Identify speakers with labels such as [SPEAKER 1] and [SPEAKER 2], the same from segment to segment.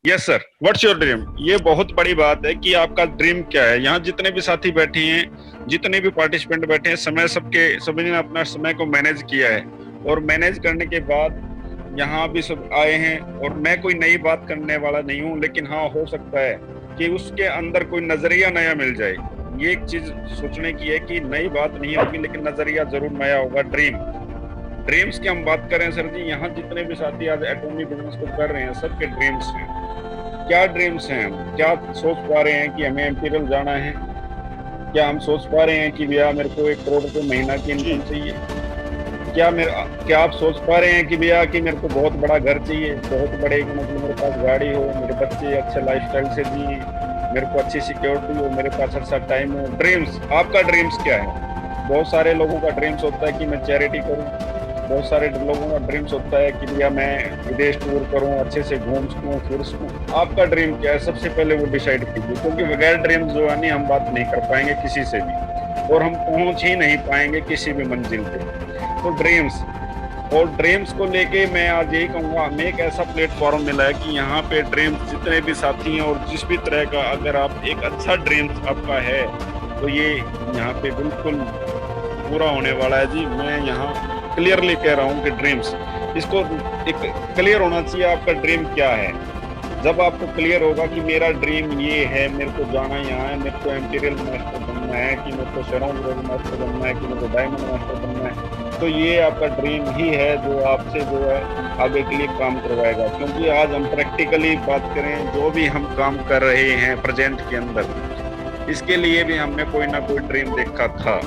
[SPEAKER 1] Yes sir, what's your dream? ये बहुत बड़ी बात है कि आपका ड्रीम क्या है। यहाँ जितने भी साथी बैठे हैं, जितने भी पार्टिसिपेंट बैठे हैं, समय सबके सभी ने अपना समय को मैनेज किया है और मैनेज करने के बाद यहाँ भी सब आए हैं। और मैं कोई नई बात करने वाला नहीं हूँ, लेकिन हाँ, हो सकता है कि उसके अंदर कोई नजरिया नया मिल जाए। ये एक चीज सोचने की है कि नई बात नहीं होगी, लेकिन नजरिया जरूर नया होगा। ड्रीम्स की हम बात करें सर जी, यहाँ जितने भी साथी आज एटॉमी बिजनेस को कर रहे हैं, सबके ड्रीम्स हैं। क्या ड्रीम्स हैं? हम क्या सोच पा रहे हैं कि हमें इंपीरियल जाना है? क्या हम सोच पा रहे हैं कि भैया मेरे को 1 करोड़ रुपए महीना की इनकम चाहिए? क्या आप सोच पा रहे हैं कि भैया कि मेरे को बहुत बड़ा घर चाहिए, बहुत बड़े मतलब मेरे पास गाड़ी हो, मेरे बच्चे अच्छे लाइफस्टाइल से जिए, मेरे को अच्छी सिक्योरिटी हो, मेरे पास अच्छा टाइम हो? ड्रीम्स, आपका ड्रीम्स क्या है? बहुत सारे लोगों का ड्रीम्स होता है कि मैं चैरिटी करूं। बहुत सारे लोगों का ड्रीम्स होता है कि भैया मैं विदेश टूर करूं, अच्छे से घूम सकूं, फिर सकूं। आपका ड्रीम क्या है? सबसे पहले वो डिसाइड कीजिए, क्योंकि बगैर ड्रीम जो है नहीं, हम बात नहीं कर पाएंगे किसी से भी, और हम पहुंच ही नहीं पाएंगे किसी भी मंजिल पे। तो ड्रीम्स, और ड्रीम्स को लेके मैं आज यही कहूँगा, हमें एक ऐसा प्लेटफॉर्म मिला है कि यहाँ पे ड्रीम्स जितने भी साथी हैं और जिस भी तरह का, अगर आप एक अच्छा ड्रीम्स आपका है तो ये यहाँ पे बिल्कुल पूरा होने वाला है जी। मैं यहाँ क्लियरली कह रहा हूँ कि ड्रीम्स, इसको एक क्लियर होना चाहिए आपका ड्रीम क्या है। जब आपको क्लियर होगा कि मेरा ड्रीम ये है, मेरे को जाना यहाँ है, मेरे को इंपीरियल मास्टर बनना है, कि मेरे को शेरोन रोड मास्टर बनना है, कि मेरे को डायमंड मास्टर बनना है, तो ये आपका ड्रीम ही है जो आपसे जो है आगे के लिए काम करवाएगा। क्योंकि आज हम प्रैक्टिकली बात करें, जो भी हम काम कर रहे हैं प्रेजेंट के अंदर, इसके लिए भी हमने कोई ना कोई ड्रीम देखा था,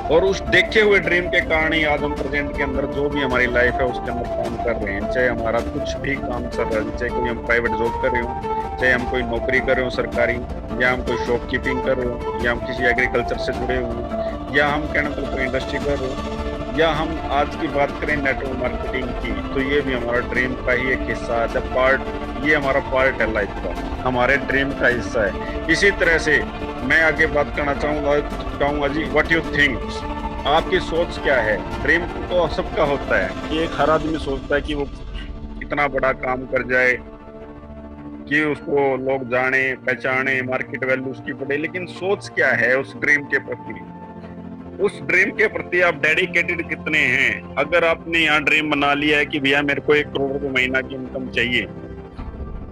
[SPEAKER 1] और उस देखे हुए ड्रीम के कारण ही आज हम प्रेजेंट के अंदर जो भी हमारी लाइफ है उसके अंदर काम कर रहे हैं। चाहे हमारा कुछ भी काम चल रहा है, चाहे कोई हम प्राइवेट जॉब कर रहे हो, चाहे हम कोई नौकरी कर रहे हो सरकारी, या हम कोई शॉपकीपिंग कर रहे हो, या हम किसी एग्रीकल्चर से जुड़े हुए, या हम कहना तो कोई इंडस्ट्री कर रहे हो, या हम आज की बात करें नेटवर्क मार्केटिंग की, तो ये भी हमारा ड्रीम का ही एक हिस्सा है। पार्ट, ये हमारा पार्ट है लाइफ का, हमारे ड्रीम का हिस्सा है। इसी तरह से मैं आगे बात करना चाहूंगा जी, व्हाट यू थिंक, आपकी सोच क्या है? ड्रीम तो सबका होता है कि एक हर आदमी सोचता है कि वो इतना बड़ा काम कर जाए कि उसको लोग जाने पहचाने, मार्केट वैल्यू उसकी बढ़े, लेकिन सोच क्या है उस ड्रीम के प्रति? उस ड्रीम के प्रति आप डेडिकेटेड कितने हैं? अगर आपने यहाँ ड्रीम बना लिया है कि भैया मेरे को 1 करोड़ रुपए महीना की इनकम चाहिए,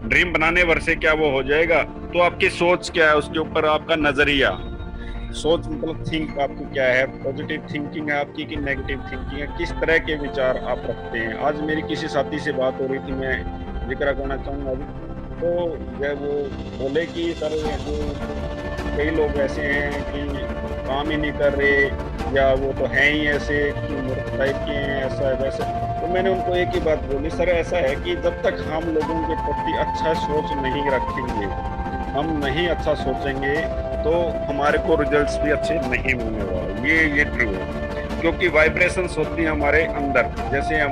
[SPEAKER 1] ड्रीम बनाने भर से क्या वो हो जाएगा? तो आपकी सोच क्या है, उसके ऊपर आपका नजरिया, सोच मतलब थिंक आपकी क्या है? पॉजिटिव थिंकिंग है आपकी कि नेगेटिव थिंकिंग है? किस तरह के विचार आप रखते हैं? आज मेरी किसी साथी से बात हो रही थी, मैं जिक्र करना चाहूंगा अभी, तो जब वो बोले कि सर जो कई लोग ऐसे हैं कि काम ही नहीं कर रहे, या वो तो हैं ही ऐसे कि मूर्ख टाइप के हैं, ऐसा है वैसा। तो मैंने उनको एक ही बात बोली, सर ऐसा है कि जब तक हम लोगों के प्रति अच्छा सोच नहीं रखेंगे, हम नहीं अच्छा सोचेंगे, तो हमारे को रिजल्ट्स भी अच्छे नहीं मिलने वाले। ये ट्रू है, क्योंकि वाइब्रेशंस होती है हमारे अंदर। जैसे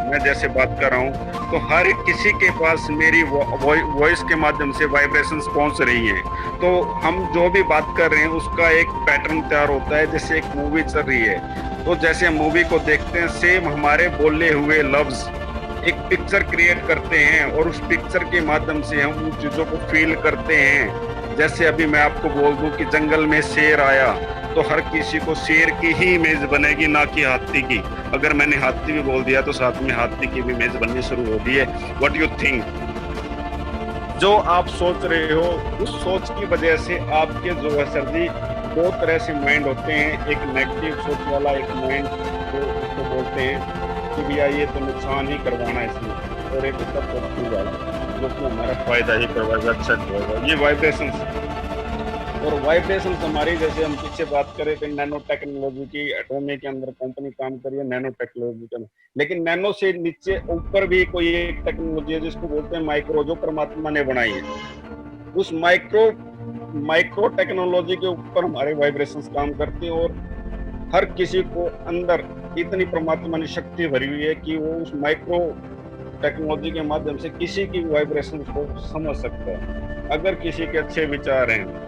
[SPEAKER 1] मैं जैसे बात कर रहा हूँ, तो हर किसी के पास मेरी वॉइस के माध्यम से वाइब्रेशंस पहुंच रही हैं। तो हम जो भी बात कर रहे हैं उसका एक पैटर्न तैयार होता है। जैसे एक मूवी चल रही है, तो जैसे हम मूवी को देखते हैं, सेम हमारे बोले हुए लफ्ज एक पिक्चर क्रिएट करते हैं, और उस पिक्चर के माध्यम से हम उन चीजों को फील करते हैं। जैसे अभी मैं आपको बोल दूं कि जंगल में शेर आया, तो हर किसी को शेर की ही इमेज बनेगी, ना कि हाथी की। अगर मैंने हाथी भी बोल दिया तो साथ में हाथी की भी इमेज बननी शुरू हो गई है। व्हाट यू थिंक, जो आप सोच रहे हो उस सोच की वजह से आपके जो है सर जी, दो तरह से माइंड होते हैं। एक नेगेटिव सोच वाला एक माइंड, जो उसको बोलते हैं कि भैया ये तो नुकसान ही करवाना है इसमें, और एक उसका पॉजिटिव वाला जो कि हमारा फायदा ही करवाएगा, अच्छा करवाएगा। ये वाइब्रेशंस, और वाइब्रेशंस हमारी, जैसे हम पीछे बात करें थे नैनो टेक्नोलॉजी की, एटॉमी के अंदर कंपनी काम कर रही है नैनो टेक्नोलॉजी के अंदर, लेकिन नैनो से नीचे ऊपर भी कोई एक टेक्नोलॉजी है जिसको बोलते हैं माइक्रो, जो परमात्मा ने बनाई है। उस माइक्रो टेक्नोलॉजी के ऊपर हमारे वाइब्रेशंस काम करते हैं, और हर किसी को अंदर इतनी परमात्मा ने शक्ति भरी हुई है कि वो उस माइक्रो टेक्नोलॉजी के माध्यम से किसी की वाइब्रेशन को समझ सकता है। अगर किसी के अच्छे विचार हैं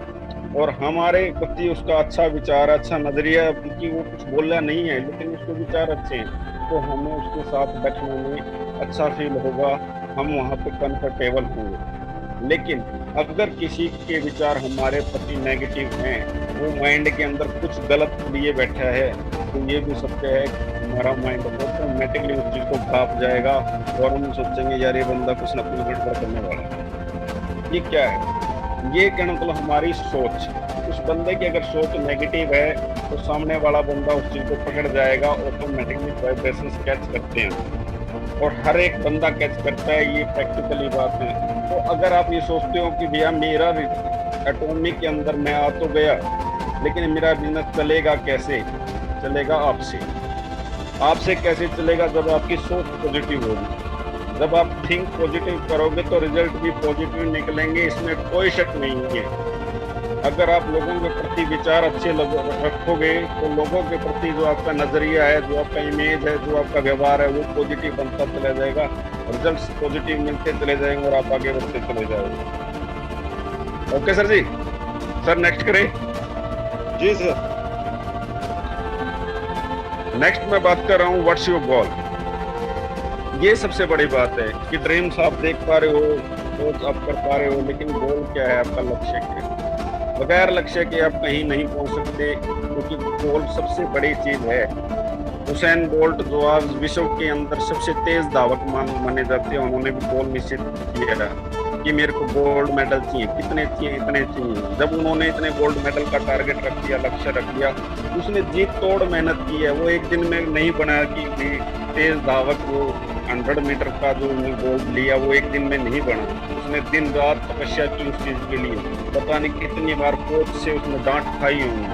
[SPEAKER 1] और हमारे प्रति उसका अच्छा विचार, अच्छा नजरिया, कि वो कुछ बोला नहीं है लेकिन उसके विचार अच्छे हैं, तो हमें उसके साथ बैठने में अच्छा फील होगा, हम वहाँ पे कंफर्टेबल होंगे। लेकिन अगर किसी के विचार हमारे प्रति नेगेटिव हैं, वो माइंड के अंदर कुछ गलत लिए बैठा है, तो ये भी सत्य है कि हमारा माइंड ऑटोमेटिकली उस चीज को भाप जाएगा और हम सोचेंगे यार ये बंदा कुछ न कुछ गड़बड़ करने वाला है। ये क्या है? ये क्या मतलब हमारी सोच। उस बंदे की अगर सोच नेगेटिव है तो सामने वाला बंदा उस चीज को पकड़ जाएगा, ऑटोमेटिकली वाइब्रेशंस कैच करते हैं और हर एक बंदा कैच करता है, ये प्रैक्टिकली बात है। तो अगर आप ये सोचते हो कि भैया मेरा एटॉमिक के अंदर मैं आ तो गया, लेकिन मेरा बिजनेस चलेगा कैसे? चलेगा आपसे। आपसे कैसे चलेगा? जब आपकी सोच पॉजिटिव होगी। जब आप थिंक पॉजिटिव करोगे तो रिजल्ट भी पॉजिटिव निकलेंगे, इसमें कोई शक नहीं है। अगर आप लोगों के प्रति विचार अच्छे रखोगे तो लोगों के प्रति जो आपका नजरिया है, जो आपका इमेज है, जो आपका व्यवहार है, वो पॉजिटिव बनता चला जाएगा, रिजल्ट्स पॉजिटिव मिलते चले जाएंगे और आप आगे बढ़ते चले जाओगे। ओके सर जी। सर नेक्स्ट करें?
[SPEAKER 2] जी सर।
[SPEAKER 1] नेक्स्ट मैं बात कर रहा हूँ व्हाट्स योर गोल। ये सबसे बड़ी बात है कि ड्रीम्स आप देख पा रहे हो, सोच आप कर पा रहे हो, लेकिन गोल क्या है? आपका लक्ष्य क्या है? बगैर लक्ष्य के आप कहीं नहीं पहुंच सकते, क्योंकि गोल सबसे बड़ी चीज है। हुसैन बोल्ट जो आज विश्व के अंदर सबसे तेज धावक माने जाते हैं, उन्होंने भी गोल निश्चित किया कि मेरे को गोल्ड मेडल चाहिए, कितने चाहिए, इतने चाहिए। जब उन्होंने इतने गोल्ड मेडल का टारगेट रख दिया, लक्ष्य रख दिया, उसने जी तोड़ मेहनत की है। वो एक दिन में नहीं बना कि तेज धावक वो 100 मीटर का जो गोल्ड लिया वो एक दिन में नहीं बना। उसने दिन रात तपस्या की उस चीज के लिए। पता नहीं कितनी बार कोच से उसने डांट खाई होगी,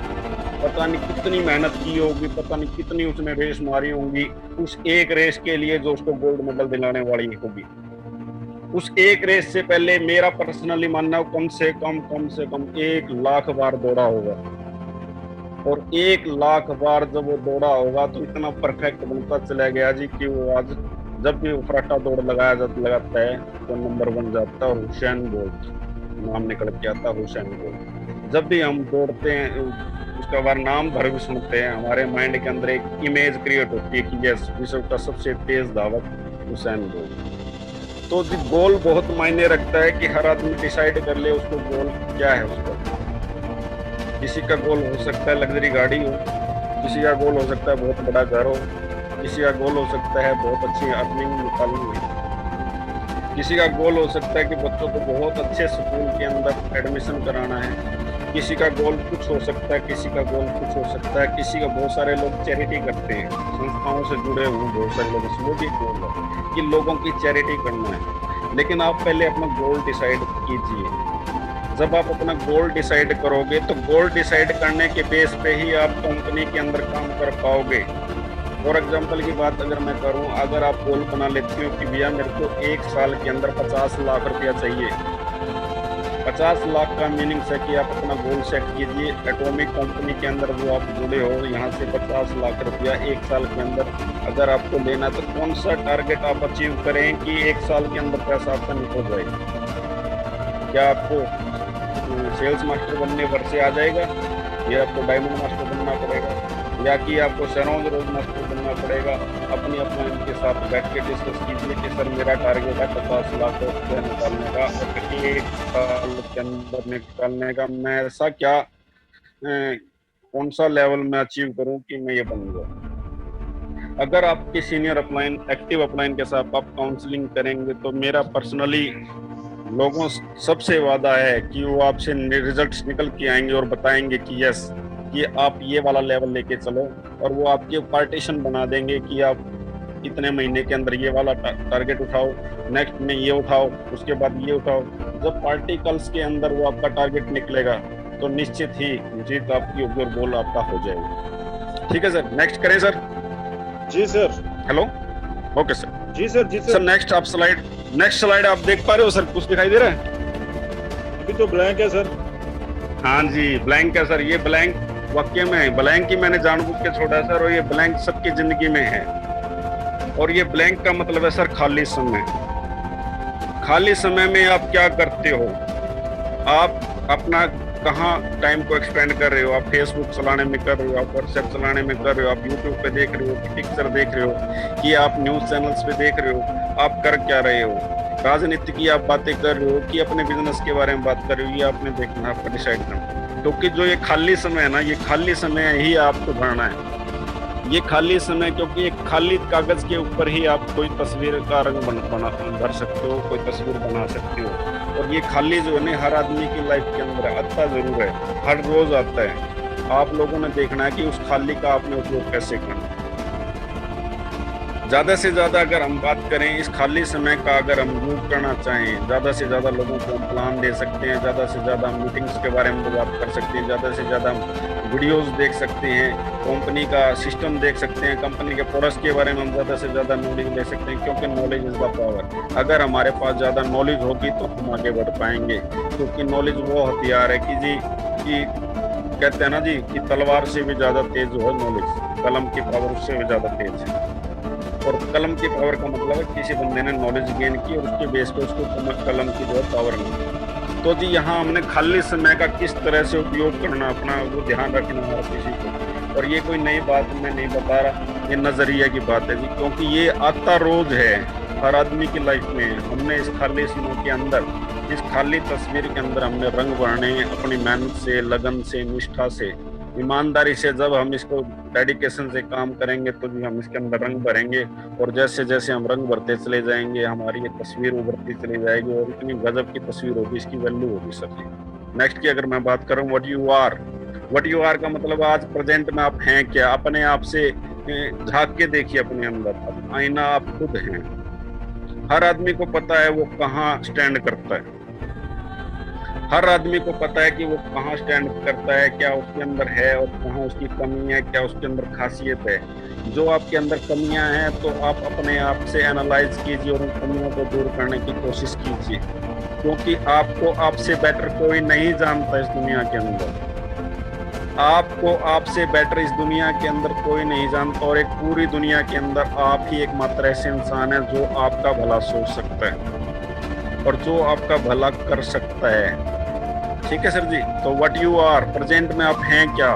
[SPEAKER 1] पता नहीं कितनी मेहनत की होगी, पता नहीं कितनी उसने रेस मारी होगी उस एक रेस के लिए जो उसको गोल्ड मेडल दिलाने वाली होगी। उस एक रेस से पहले मेरा पर्सनली मानना है कम से कम 1 लाख बार दौड़ा होगा, और 1 लाख बार जब वो दौड़ा होगा तो इतना परफेक्ट बनता चला गया जी कि वो आज जब भी फराटा दौड़ लगाता है तो नंबर 1 जाता है और हुसैन बोल्ट नाम निकल के आता है। हुसैन बोल्ट जब भी हम दौड़ते हैं उसका बार नाम भर भी सुनते हैं, हमारे माइंड के अंदर एक इमेज क्रिएट होती है कि यस विश्व का सबसे तेज धावक हुसैन बोल्ट। तो गोल बहुत मायने रखता है कि हर आदमी डिसाइड कर ले उसको गोल क्या है उसका। किसी का गोल हो सकता है लग्जरी गाड़ी हो, किसी का गोल हो सकता है बहुत बड़ा घर हो, किसी का गोल हो सकता है बहुत अच्छी अर्निंग निकालनी है, किसी का गोल हो सकता है कि बच्चों को बहुत अच्छे स्कूल के अंदर एडमिशन कराना है, किसी का गोल कुछ हो सकता है, किसी का गोल कुछ हो सकता है, किसी का बहुत सारे लोग चैरिटी करते हैं, संस्थाओं से जुड़े हुए बहुत सारे लोग, वो भी गोल है कि लोगों की चैरिटी करना है। लेकिन आप पहले अपना गोल डिसाइड कीजिए। जब आप अपना गोल डिसाइड करोगे तो गोल डिसाइड करने के बेस पे ही आप कंपनी के अंदर काम कर पाओगे। फॉर एग्जाम्पल की बात अगर मैं करूं, अगर आप गोल बना लेते हो कि भैया मेरे को 1 साल के अंदर 50 लाख रुपया चाहिए, 50 लाख का मीनिंग है कि आप अपना गोल सेट कीजिए। एटॉमिक कंपनी के अंदर जो आप जुड़े हो, यहाँ से 50 लाख रुपया 1 साल के अंदर अगर आपको लेना, तो कौन सा टारगेट आप अचीव करें कि 1 साल के अंदर पैसा आपका निकल जाए। क्या आपको सेल्स मास्टर बनने भर से आ जाएगा, या आपको डायमंड मास्टर बनना पड़ेगा, या कि आपको सरोज रोज मास्टर बनना पड़ेगा? अपनी अपना इनके साथ बैठ के डिस्कस कीजिए कि सर मेरा टारगेट है 50 लाख रुपया निकालने का और 1 साल के अंदर निकालने का। मैं ऐसा क्या कौन सा लेवल में अचीव करूं कि मैं ये बन जाऊं। अगर आपके सीनियर अपलाइन, एक्टिव अपलाइन के साथ आप काउंसलिंग करेंगे तो मेरा पर्सनली लोगों सबसे वादा है कि वो आपसे रिजल्ट्स निकल के आएंगे और बताएंगे कि यस कि आप ये वाला लेवल लेके चलो, और वो आपके पार्टीशन बना देंगे कि आप इतने महीने के अंदर ये वाला टारगेट उठाओ, नेक्स्ट में ये उठाओ, उसके बाद ये उठाओ। जब पार्टिकल्स के अंदर वो आपका टारगेट निकलेगा तो निश्चित ही जीत आपकी और गोल आपका हो जाएगा। ठीक है सर, नेक्स्ट करें सर?
[SPEAKER 2] जी सर।
[SPEAKER 1] Hello, okay sir.
[SPEAKER 2] जी सर। जी सर।
[SPEAKER 1] नेक्स्ट स्लाइड आप देख पा रहे हो सर? कुछ दिखाई दे रहा है?
[SPEAKER 2] अभी तो ब्लैंक है सर।
[SPEAKER 1] हाँ जी ब्लैंक है सर। ये ब्लैंक वाक्य में है, ब्लैंक ही मैंने जानबूझ के छोड़ा है सर, और ये ब्लैंक सबकी जिंदगी में है। और ये ब्लैंक का मतलब है सर खाली समय। खाली समय में आप क्या करते हो? आप अपना कहाँ टाइम को एक्सपेंड कर रहे हो? आप फेसबुक चलाने में कर रहे हो, आप व्हाट्सएप चलाने में कर रहे हो, आप यूट्यूब पे देख रहे हो, पिक्चर देख रहे हो, कि आप न्यूज चैनल्स पे देख रहे हो? आप कर क्या रहे हो? राजनीति की आप बातें कर रहे हो कि अपने बिजनेस के बारे में बात कर रहे हो, ये आपने देखना, आपको डिसाइड करना। क्योंकि जो ये खाली समय है ना, ये खाली समय ही आपको भरना है। ये खाली समय, क्योंकि एक खाली कागज के ऊपर ही आप कोई तस्वीर का रंग भर सकते हो, कोई तस्वीर बना सकते हो। और ये खाली जो है ना, हर आदमी की लाइफ के अंदर आता जरूर है, हर रोज आता है। आप लोगों ने देखना है कि उस खाली का आपने उपयोग कैसे करना। ज्यादा से ज्यादा अगर हम बात करें इस खाली समय का, अगर हम यूज करना चाहें, ज्यादा से ज्यादा लोगों को हम प्लान दे सकते हैं, ज्यादा से ज्यादा हम मीटिंग्स के बारे में बात कर सकते हैं, ज्यादा से ज्यादा हम वीडियोस देख सकते हैं, कंपनी का सिस्टम देख सकते हैं, कंपनी के प्रोडक्ट्स के बारे में हम ज्यादा से ज्यादा नॉलेज ले सकते हैं। क्योंकि नॉलेज इज द पावर। अगर हमारे पास ज्यादा नॉलेज होगी तो हम आगे बढ़ पाएंगे। क्योंकि नॉलेज वो हथियार है कि जी, कि कहते हैं ना जी, कि तलवार से भी ज्यादा तेज जो है नॉलेज, कलम की पावर उससे भी ज्यादा तेज है। और कलम की पावर का मतलब है किसी बंदे ने नॉलेज गेन की और उसके बेस पे उसको कलम की जो है पावर मिली। तो जी यहाँ हमने खाली समय का किस तरह से उपयोग करना अपना, वो ध्यान रखना है किसी को। और ये कोई नई बात मैं नहीं बता रहा, ये नजरिया की बात है जी। क्योंकि ये आता रोज है हर आदमी की लाइफ में। हमने इस खाली समय के अंदर, इस खाली तस्वीर के अंदर हमने रंग भरने अपनी मेहनत से, लगन से, निष्ठा से, ईमानदारी से। जब हम इसको डेडिकेशन से काम करेंगे तो भी हम इसके अंदर रंग भरेंगे। और जैसे जैसे हम रंग भरते चले जाएंगे हमारी ये तस्वीर उभरती चली जाएगी और इतनी गजब की तस्वीर होगी, इसकी वैल्यू होगी सर जी। नेक्स्ट की अगर मैं बात करूं, व्हाट यू आर का मतलब आज प्रेजेंट में आप हैं क्या। अपने आप से झांक के देखिए अपने अंदर, आईना आप खुद हैं। हर आदमी को पता है वो कहाँ स्टैंड करता है, हर आदमी को पता है कि वो कहाँ स्टैंड करता है, क्या उसके अंदर है और कहाँ उसकी कमी है, क्या उसके अंदर खासियत है। जो आपके अंदर कमियां हैं तो आप अपने आप से एनालाइज कीजिए और उन कमियों को दूर करने की कोशिश कीजिए। क्योंकि आपको आपसे बेटर कोई नहीं जानता इस दुनिया के अंदर। आपको आपसे बेटर इस दुनिया के अंदर कोई नहीं जानता। और एक पूरी दुनिया के अंदर आप ही एकमात्र ऐसे इंसान है जो आपका भला सोच सकता है और जो आपका भला कर सकता है। ठीक है सर जी। तो व्हाट यू आर, प्रेजेंट में आप हैं क्या,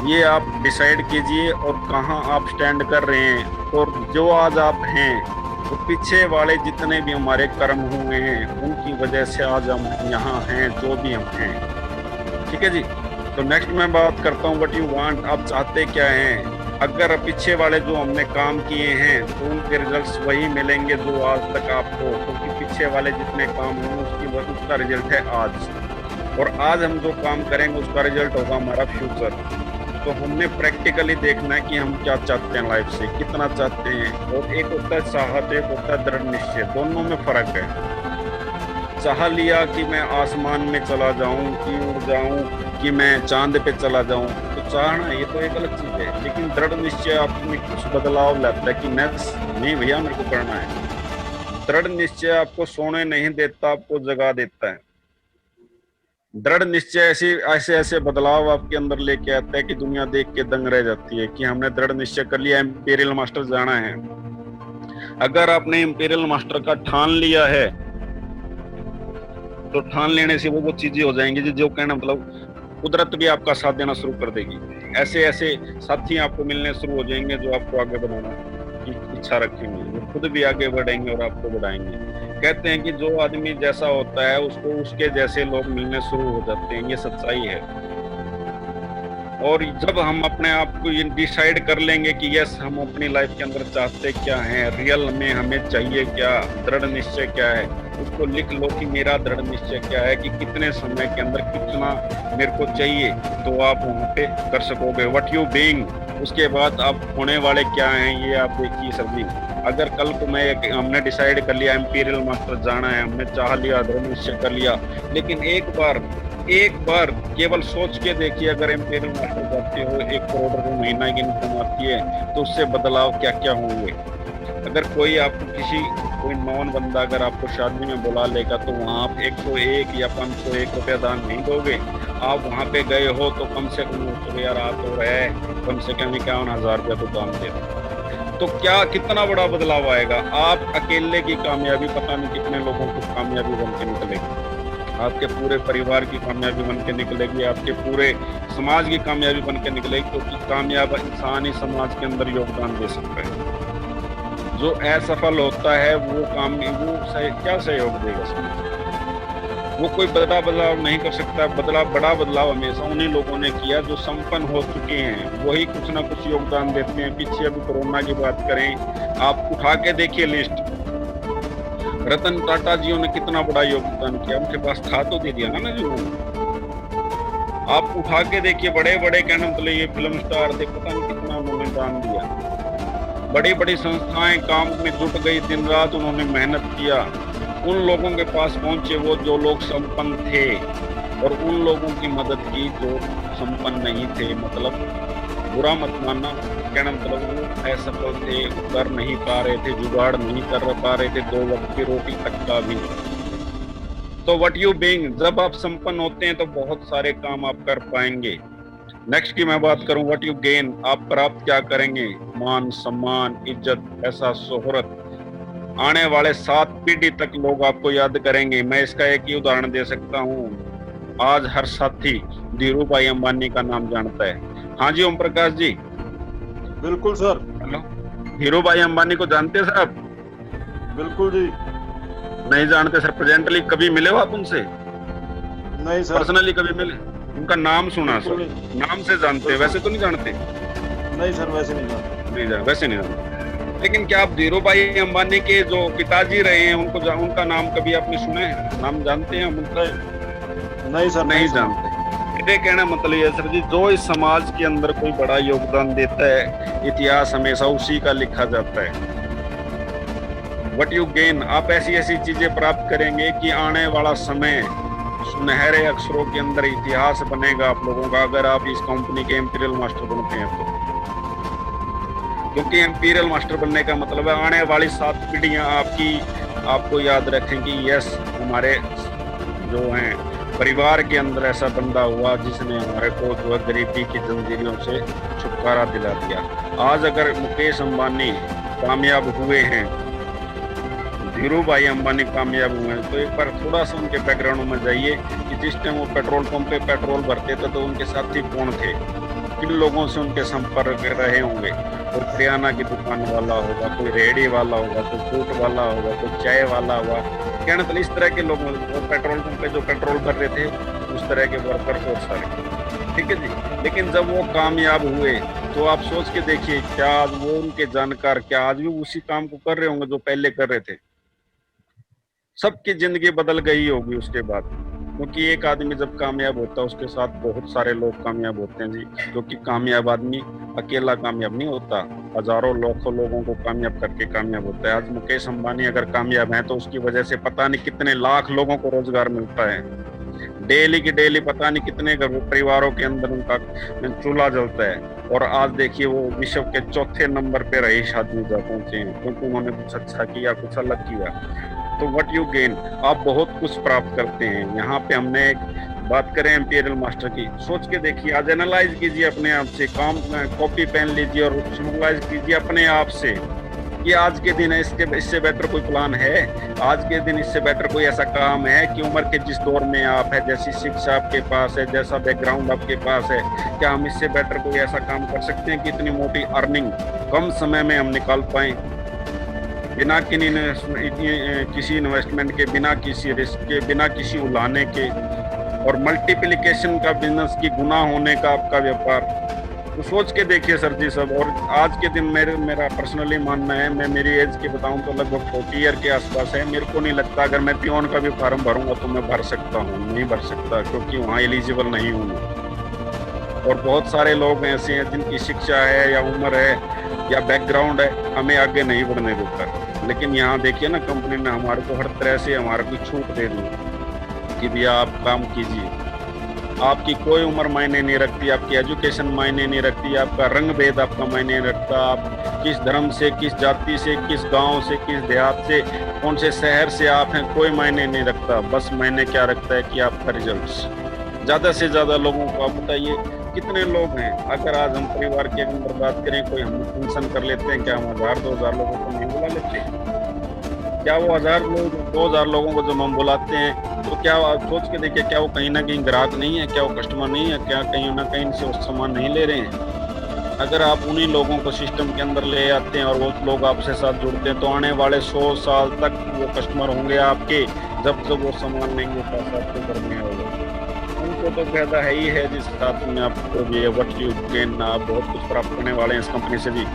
[SPEAKER 1] ये आप डिसाइड कीजिए और कहाँ आप स्टैंड कर रहे हैं। और जो आज आप हैं तो पीछे वाले जितने भी हमारे कर्म हुए हैं उनकी वजह से आज हम यहाँ हैं जो भी हम हैं। ठीक है जी। तो नेक्स्ट मैं बात करता हूँ व्हाट यू वांट, आप चाहते क्या हैं। अगर पीछे वाले जो हमने काम किए हैं तो उनके रिजल्ट्स वही मिलेंगे जो आज तक आपको, क्योंकि पीछे वाले जितने काम हुए उसका रिजल्ट है आज। और आज हम जो काम करेंगे उसका रिजल्ट होगा हमारा फ्यूचर। तो हमने प्रैक्टिकली देखना है कि हम क्या चाहते हैं लाइफ से, कितना चाहते हैं। और एक होता है चाहत, एक होता है दृढ़ निश्चय, दोनों में फर्क है। चाह लिया कि मैं आसमान में चला जाऊं, कि उड़ जाऊं, कि मैं चांद पे चला जाऊं, तो चाहना ये तो एक अलग चीज है। लेकिन दृढ़ निश्चय आपने कुछ बदलाव लाता है कि नहीं भैया मेरे को करना है। दृढ़ निश्चय आपको सोने नहीं देता, आपको जगा देता है। दृढ़ निश्चय ऐसे ऐसे बदलाव आपके अंदर लेके आता है कि दुनिया देख के दंग रह जाती है कि हमने दृढ़ निश्चय कर लिया इंपीरियल मास्टर जाना है। अगर आपने इंपीरियल मास्टर का ठान लिया है तो ठान लेने से वो चीजें हो जाएंगी जो कहना मतलब कुदरत भी आपका साथ देना शुरू कर देगी। ऐसे ऐसे साथी आपको मिलने शुरू हो जाएंगे जो आपको आगे बढ़ाना की इच्छा रखेंगे, वो खुद भी आगे बढ़ेंगे और आपको बढ़ाएंगे। कहते हैं कि जो आदमी जैसा होता है उसको उसके जैसे लोग मिलने शुरू हो जाते हैं, ये सच्चाई है। और जब हम अपने आप को ये डिसाइड कर लेंगे कि यस हम अपनी लाइफ के अंदर चाहते क्या हैं, रियल में हमें चाहिए क्या, दृढ़ निश्चय क्या है, उसको लिख लो कि मेरा दृढ़ निश्चय क्या है, कि कितने समय के अंदर कितना मेरे को चाहिए, तो आप वहाँ पे कर सकोगे। व्हाट यू बीइंग, उसके बाद आप होने वाले क्या हैं ये आप देखिए सर जी। अगर कल को हमने डिसाइड कर लिया इंपीरियल मास्टर जाना है, हमने चाह लिया, दृढ़ निश्चय कर लिया, लेकिन एक बार केवल सोच के देखिए, अगर इंपीरियल मास्टर जाते हो 1 करोड़ रुपए महीना की इनकम आती है तो उससे बदलाव क्या क्या होंगे। अगर कोई आपको कोई नॉन बंदा अगर आपको शादी में बुला लेगा तो वहाँ आप 101 या 501 रुपया दान नहीं दोगे। आप वहाँ पे गए हो तो कम से कम तो यार आप तो है कम से कम 51,000 रुपया तो दान दे दो, तो क्या कितना बड़ा बदलाव आएगा। आप अकेले की कामयाबी पता नहीं कितने लोगों की कामयाबी बन के निकलेगी, आपके पूरे परिवार की कामयाबी बन के निकलेगी, आपके पूरे समाज की कामयाबी बन के निकलेगी। क्योंकि कामयाब इंसान ही समाज के अंदर योगदान दे सकता है। जो असफल होता है वो काम क्या सहयोग देगा समाज? वो कोई बड़ा बदलाव नहीं कर सकता। बड़ा बदलाव हमेशा उन्हीं लोगों ने किया जो संपन्न हो चुके हैं, वही कुछ ना कुछ योगदान देते हैं। पीछे अभी कोरोना की बात करें, आप उठा के देखिए लिस्ट, रतन टाटा जी ने कितना बड़ा योगदान किया, उनके पास था तो दे दिया ना जी उन्होंने। आप उठा के देखिए, बड़े बड़े कहने मतलब ये फिल्म स्टार थे, पता नहीं कितना उन्होंने दान दिया। बड़ी बड़ी संस्थाएं काम में जुट गई, दिन रात उन्होंने मेहनत किया, उन लोगों के पास पहुंचे वो जो लोग संपन्न थे, और उन लोगों की मदद की जो संपन्न नहीं थे। मतलब बुरा मत मानना, कहना मतलब वो असफल थे, कर नहीं पा रहे थे, जुगाड़ नहीं कर पा रहे थे 2 वक्त की रोटी तक का भी। तो व्हाट यू बीइंग, जब आप संपन्न होते हैं तो बहुत सारे काम आप कर पाएंगे। नेक्स्ट की मैं बात करूं, व्हाट यू गेन, आप प्राप्त क्या करेंगे? मान सम्मान, इज्जत, ऐसा शोहरत, आने वाले 7 पीढ़ी तक लोग आपको याद करेंगे। मैं इसका एक ही उदाहरण दे सकता हूँ, आज हर साथी धीरू भाई अंबानी का नाम जानता है। हाँ जी ओम प्रकाश जी।
[SPEAKER 2] बिल्कुल सर।
[SPEAKER 1] हेलो, धीरू भाई अंबानी को जानते हैं साहब?
[SPEAKER 2] बिल्कुल जी।
[SPEAKER 1] नहीं जानते सर? प्रेजेंटली कभी मिले हो आप उनसे?
[SPEAKER 2] नहीं सर।
[SPEAKER 1] पर्सनली कभी मिले? उनका नाम सुना सर, नाम से जानते, वैसे तो नहीं जानते?
[SPEAKER 2] नहीं सर, वैसे नहीं जानते।
[SPEAKER 1] वैसे नहीं जानते। लेकिन क्या आप धीरू भाई अंबानी के जो पिताजी रहे हैं उनका नाम कभी आपने सुना है? नाम जानते हैं उनका?
[SPEAKER 2] नहीं सर,
[SPEAKER 1] नहीं जानते। मेरे कहना मतलब ये सर जी, जो इस समाज के अंदर कोई बड़ा योगदान देता है, इतिहास हमेशा उसी का लिखा जाता है। व्हाट यू गेन, आप ऐसी ऐसी चीजें प्राप्त करेंगे कि आने वाला समय सुनहरे अक्षरों के अंदर इतिहास बनेगा आप लोगों का, अगर आप इस कंपनी के इंपीरियल मास्टर बनते हैं तो। क्योंकि इंपीरियल मास्टर बनने का मतलब है आने वाली 7 पीढ़ियां आपको याद रखें कि यस, हमारे जो हैं परिवार के अंदर ऐसा बंदा हुआ जिसने हमारे को जो है गरीबी की जंजीरों से छुटकारा दिला दिया। आज अगर मुकेश अंबानी कामयाब हुए हैं, धीरू भाई अंबानी कामयाब हुए हैं, तो एक बार थोड़ा सा उनके बैकग्राउंड में जाइए कि जिस टाइम वो पेट्रोल पंप पे पेट्रोल भरते थे तो उनके साथी कौन थे, किन लोगों से उनके संपर्क रहे होंगे। कोई किराना की दुकान वाला होगा, कोई रेहड़ी वाला होगा, कोई फ्रूट वाला होगा, कोई चाय वाला होगा, क्या मतलब इस तरह के लोग पेट्रोल पंप पे जो पेट्रोल भर रहे थे उस तरह के वर्कर बहुत सारे, ठीक है जी। लेकिन जब वो कामयाब हुए तो आप सोच के देखिए, क्या वो उनके जानकार क्या आज भी उसी काम को कर रहे होंगे जो पहले कर रहे थे? सबकी जिंदगी बदल गई होगी उसके बाद, क्योंकि एक आदमी जब कामयाब होता है उसके साथ बहुत सारे लोग कामयाब होते हैं जी। क्योंकि कामयाब आदमी अकेला कामयाब नहीं होता, हजारों लाखों लोगों को कामयाब करके कामयाब होता है। आज मुकेश अंबानी अगर कामयाब है तो उसकी वजह से पता नहीं कितने लाख लोगों को रोजगार मिलता है, डेली की डेली पता नहीं कितने परिवारों के अंदर उनका चूल्हा जलता है। और आज देखिए वो विश्व के 4थे नंबर पे रईस आदमी जा पहुंचे हैं, क्योंकि उन्होंने कुछ अच्छा किया, कुछ अलग किया। तो व्हाट यू गेन, आप बहुत कुछ प्राप्त करते हैं। यहाँ पे हमने एक बात करें इंपीरियल मास्टर की, सोच के देखिए, आज एनालाइज कीजिए अपने आप से, काम कॉपी पेन लीजिए और एनालाइज कीजिए अपने आप से कि आज के दिन इससे बेटर कोई प्लान है? आज के दिन इससे बेटर कोई ऐसा काम है कि उम्र के जिस दौर में आप है, जैसी शिक्षा आपके पास है, जैसा बैकग्राउंड आपके पास है, क्या हम इससे बेटर कोई ऐसा काम कर सकते हैं कि इतनी मोटी अर्निंग कम समय में हम निकाल पाए, बिना किसी इन्वेस्टमेंट के, बिना किसी रिस्क के, बिना किसी उलाने के, और मल्टीप्लिकेशन का बिजनेस की गुना होने का आपका व्यापार। तो सोच के देखिए सर जी सब। और आज के दिन मेरा पर्सनली मानना है, मैं मेरी एज की बताऊं तो लगभग 40 ईयर के आसपास है। मेरे को नहीं लगता अगर मैं पियोन का भी फार्म भरूंगा तो मैं भर सकता हूँ, नहीं भर सकता, क्योंकि वहाँ एलिजिबल नहीं हूँ। और बहुत सारे लोग ऐसे हैं जिनकी शिक्षा है या उम्र है या बैकग्राउंड है हमें आगे नहीं बढ़ने देता। लेकिन यहाँ देखिए ना, कंपनी ने हमारे को हर तरह से हमारे को छूट दे दी कि भैया आप काम कीजिए, आपकी कोई उम्र मायने नहीं रखती, आपकी एजुकेशन मायने नहीं रखती, आपका रंग भेद आपका मायने नहीं रखता, आप किस धर्म से, किस जाति से, किस गांव से, किस देहात से, कौन से शहर से आप हैं, कोई मायने नहीं रखता। बस मायने क्या रखता है कि आपका रिजल्ट्स। ज़्यादा से ज़्यादा लोगों को आप बताइए कितने लोग हैं? अगर आज हम परिवार के अंदर बात करें, कोई हम फंक्शन कर लेते हैं, क्या हम 1000-2000 लोगों को नहीं बुला लेते? क्या वो 1000-2000 लोगों को जब हम बुलाते हैं तो क्या आप सोच के देखिए, क्या वो कहीं ना कहीं ग्राहक नहीं है, क्या वो कस्टमर नहीं है, क्या कहीं ना कहीं से वो सामान नहीं ले रहे हैं? अगर आप उन्हीं लोगों को सिस्टम के अंदर ले आते हैं और वो लोग आपसे साथ जुड़ते हैं तो आने वाले 100 साल तक वो कस्टमर होंगे आपके, जब तक वो सामान लेंगे पैसा आपको करने होगा। उनको तो फायदा है ही है, जिस साथ में आपको भी व्हाट यू गेन, आप बहुत कुछ प्राप्त करने वाले हैं इस कंपनी से जी।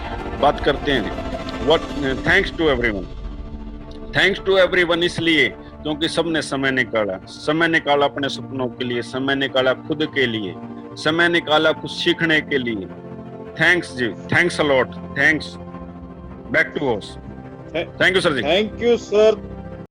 [SPEAKER 1] बात करते हैं व्हाट थैंक्स टू एवरीवन इसलिए क्योंकि सबने समय निकाला अपने सपनों के लिए, समय निकाला खुद के लिए, समय निकाला कुछ सीखने के लिए। थैंक्स जी, thanks a lot, thanks. Back to house. Thank you sir जी।
[SPEAKER 2] Thank you sir,